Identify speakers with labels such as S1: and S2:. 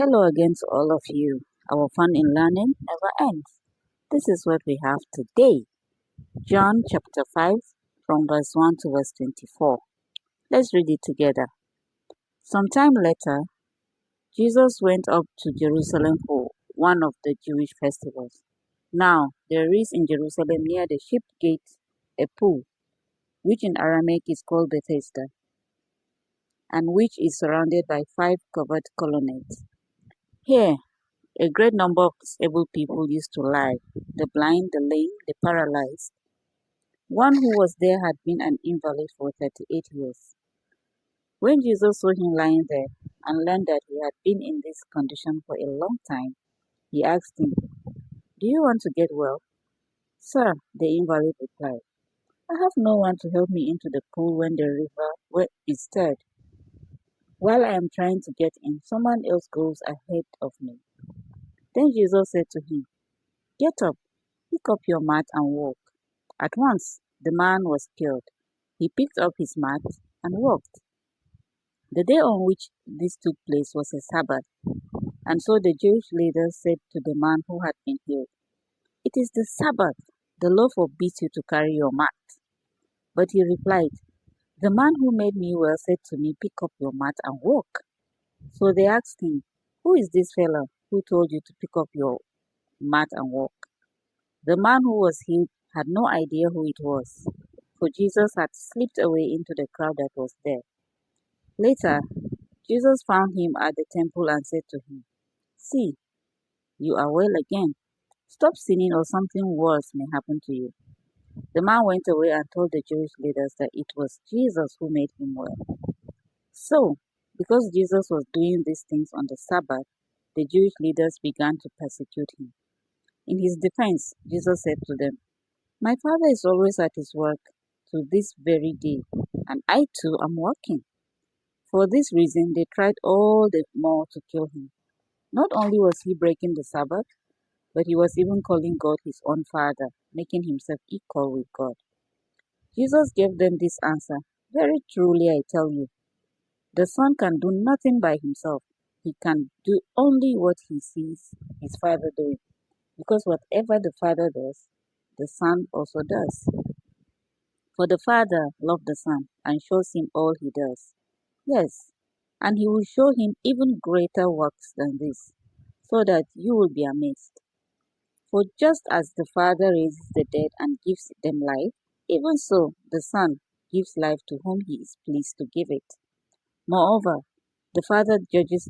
S1: Hello again to all of you. Our fun in learning never ends. This is what we have today. John chapter 5 from verse 1 to verse 24. Let's read it together. Sometime later, Jesus went up to Jerusalem for one of the Jewish festivals. Now, there is in Jerusalem near the sheep gate a pool, which in Aramaic is called Bethesda, and which is surrounded by 5 covered colonnades. Here, a great number of disabled people used to lie, the blind, the lame, the paralyzed. One who was there had been an invalid for 38 years. When Jesus saw him lying there and learned that he had been in this condition for a long time, he asked him, "Do you want to get well?" "Sir," the invalid replied, "I have no one to help me into the pool when the river is stirred. While I am trying to get in, someone else goes ahead of me." Then Jesus said to him, "Get up, pick up your mat and walk." At once, the man was cured. He picked up his mat and walked. The day on which this took place was a Sabbath, and so the Jewish leaders said to the man who had been healed, "It is the Sabbath. The law forbids you to carry your mat." But he replied, "The man who made me well said to me, 'Pick up your mat and walk.'" So they asked him, "Who is this fellow who told you to pick up your mat and walk?" The man who was healed had no idea who it was, for Jesus had slipped away into the crowd that was there. Later, Jesus found him at the temple and said to him, "See, you are well again. Stop sinning or something worse may happen to you." The man went away and told the Jewish leaders that it was Jesus who made him well. So, because Jesus was doing these things on the Sabbath, the Jewish leaders began to persecute him. In his defense, Jesus said to them, "My Father is always at his work to this very day, and I too am working." For this reason, they tried all the more to kill him. Not only was he breaking the Sabbath, but he was even calling God his own Father, making himself equal with God. Jesus gave them this answer, "Very truly I tell you, the Son can do nothing by himself. He can do only what he sees his Father doing, because whatever the Father does, the Son also does. For the Father loves the Son and shows him all he does. Yes, and he will show him even greater works than this, so that you will be amazed. For just as the Father raises the dead and gives them life, even so the Son gives life to whom he is pleased to give it. Moreover, the Father judges